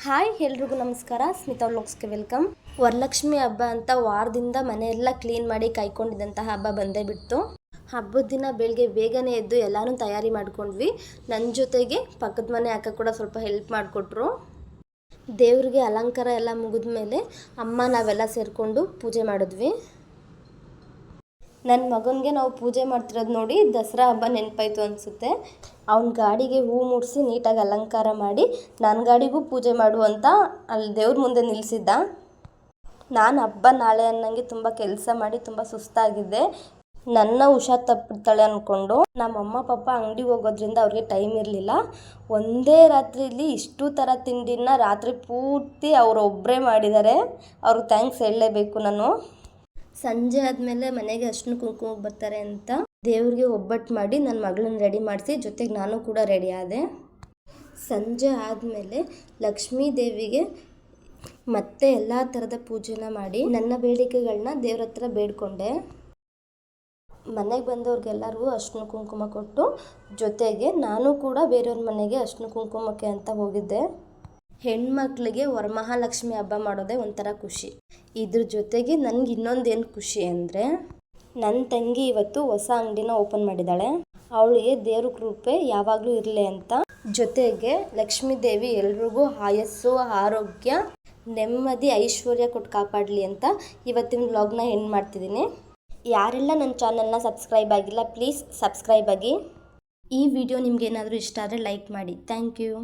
Hi ಎಲ್ರಿಗೂ ನಮಸ್ಕಾರ. Smita ವ್ಲಾಗ್ಸ್ಗೆ welcome. Varalakshmi ಹಬ್ಬ ಅಂತ ವಾರದಿಂದ ಮನೆಯೆಲ್ಲ ಕ್ಲೀನ್ ಮಾಡಿ ಕಾಯ್ಕೊಂಡಿದ್ದಂತಹ ಹಬ್ಬ ಬಂದೇ ಬಿಡ್ತು. ಹಬ್ಬದ ದಿನ ಬೆಳಗ್ಗೆ ಬೇಗನೆ ಎದ್ದು ಎಲ್ಲಾನು ತಯಾರಿ ಮಾಡ್ಕೊಂಡ್ವಿ. ನನ್ನ ಜೊತೆಗೆ ಪಕ್ಕದ ಮನೆ ಅಕ್ಕ ಕೂಡ ಸ್ವಲ್ಪ ಹೆಲ್ಪ್ ಮಾಡಿಕೊಟ್ರು. ದೇವ್ರಿಗೆ ಅಲಂಕಾರ ಎಲ್ಲ ಮುಗಿದ ಮೇಲೆ ಅಮ್ಮ ನಾವೆಲ್ಲ ಸೇರಿಕೊಂಡು ಪೂಜೆ ಮಾಡಿದ್ವಿ. ನನ್ನ ಮಗನಿಗೆ ನಾವು ಪೂಜೆ ಮಾಡ್ತಿರೋದು ನೋಡಿ ದಸರಾ ಹಬ್ಬ ನೆನಪಾಯ್ತು ಅನಿಸುತ್ತೆ. ಅವನ ಗಾಡಿಗೆ ಹೂ ಮೂಡಿಸಿ ನೀಟಾಗಿ ಅಲಂಕಾರ ಮಾಡಿ ನನ್ನ ಗಾಡಿಗೂ ಪೂಜೆ ಮಾಡು ಅಂತ ಅಲ್ಲಿ ದೇವ್ರ ಮುಂದೆ ನಿಲ್ಲಿಸಿದ್ದ. ನಾನು ಹಬ್ಬ ನಾಳೆ ಅನ್ನಂಗೆ ತುಂಬ ಕೆಲಸ ಮಾಡಿ ತುಂಬ ಸುಸ್ತಾಗಿದ್ದೆ. ನನ್ನ ಹುಷಾರು ತಪ್ಪಿರ್ತಾಳೆ ಅಂದ್ಕೊಂಡು ನಮ್ಮಮ್ಮ ಪಾಪ ಅಂಗಡಿಗೆ ಹೋಗೋದ್ರಿಂದ ಅವ್ರಿಗೆ ಟೈಮ್ ಇರಲಿಲ್ಲ. ಒಂದೇ ರಾತ್ರಿಯಲ್ಲಿ ಇಷ್ಟು ಥರ ತಿಂಡಿನ ರಾತ್ರಿ ಪೂರ್ತಿ ಅವರೊಬ್ಬರೇ ಮಾಡಿದ್ದಾರೆ. ಅವ್ರಿಗೆ ಥ್ಯಾಂಕ್ಸ್ ಹೇಳಲೇಬೇಕು ನಾನು. ಸಂಜೆ ಆದಮೇಲೆ ಮನೆಗೆ ಅರ್ಶಿನ ಕುಂಕುಮಕ್ಕೆ ಬರ್ತಾರೆ ಅಂತ ದೇವ್ರಿಗೆ ಒಬ್ಬಟ್ಟು ಮಾಡಿ ನನ್ನ ಮಗಳನ್ನ ರೆಡಿ ಮಾಡಿಸಿ ಜೊತೆಗೆ ನಾನು ಕೂಡ ರೆಡಿ ಆದೆ. ಸಂಜೆ ಆದಮೇಲೆ ಲಕ್ಷ್ಮೀ ದೇವಿಗೆ ಮತ್ತೆ ಎಲ್ಲ ಥರದ ಪೂಜೆನ ಮಾಡಿ ನನ್ನ ಬೇಡಿಕೆಗಳನ್ನ ದೇವ್ರ ಹತ್ರ ಬೇಡ್ಕೊಂಡೆ. ಮನೆಗೆ ಬಂದವ್ರಿಗೆಲ್ಲರಿಗೂ ಅರ್ಶಿನ ಕುಂಕುಮ ಕೊಟ್ಟು ಜೊತೆಗೆ ನಾನು ಕೂಡ ಬೇರೆಯವ್ರ ಮನೆಗೆ ಅರ್ಶಿನ ಕುಂಕುಮಕ್ಕೆ ಅಂತ ಹೋಗಿದ್ದೆ. ಹೆಣ್ಮಕ್ಳಿಗೆ ವರಮಹಾಲಕ್ಷ್ಮಿ ಹಬ್ಬ ಮಾಡೋದೇ ಒಂಥರ ಖುಷಿ. ಇದ್ರ ಜೊತೆಗೆ ನನಗೆ ಇನ್ನೊಂದೇನು ಖುಷಿ ಅಂದರೆ ನನ್ನ ತಂಗಿ ಇವತ್ತು ಹೊಸ ಅಂಗಡಿನ ಓಪನ್ ಮಾಡಿದ್ದಾಳೆ. ಅವಳಿಗೆ ದೇವ್ರ ಕೃಪೆ ಯಾವಾಗಲೂ ಇರಲಿ ಅಂತ, ಜೊತೆಗೆ ಲಕ್ಷ್ಮೀ ದೇವಿ ಎಲ್ರಿಗೂ ಆಯಸ್ಸು, ಆರೋಗ್ಯ, ನೆಮ್ಮದಿ, ಐಶ್ವರ್ಯ ಕೊಟ್ಟು ಕಾಪಾಡಲಿ ಅಂತ ಇವತ್ತಿನ ವ್ಲಾಗ್ನ ಎಂಡ್ ಮಾಡ್ತಿದ್ದೀನಿ. ಯಾರೆಲ್ಲ ನನ್ನ ಚಾನಲ್ನ ಸಬ್ಸ್ಕ್ರೈಬ್ ಆಗಿಲ್ಲ ಪ್ಲೀಸ್ ಸಬ್ಸ್ಕ್ರೈಬ್ ಆಗಿ. ಈ ವಿಡಿಯೋ ನಿಮ್ಗೆ ಏನಾದರೂ ಇಷ್ಟ ಆದರೆ ಲೈಕ್ ಮಾಡಿ. Thank you.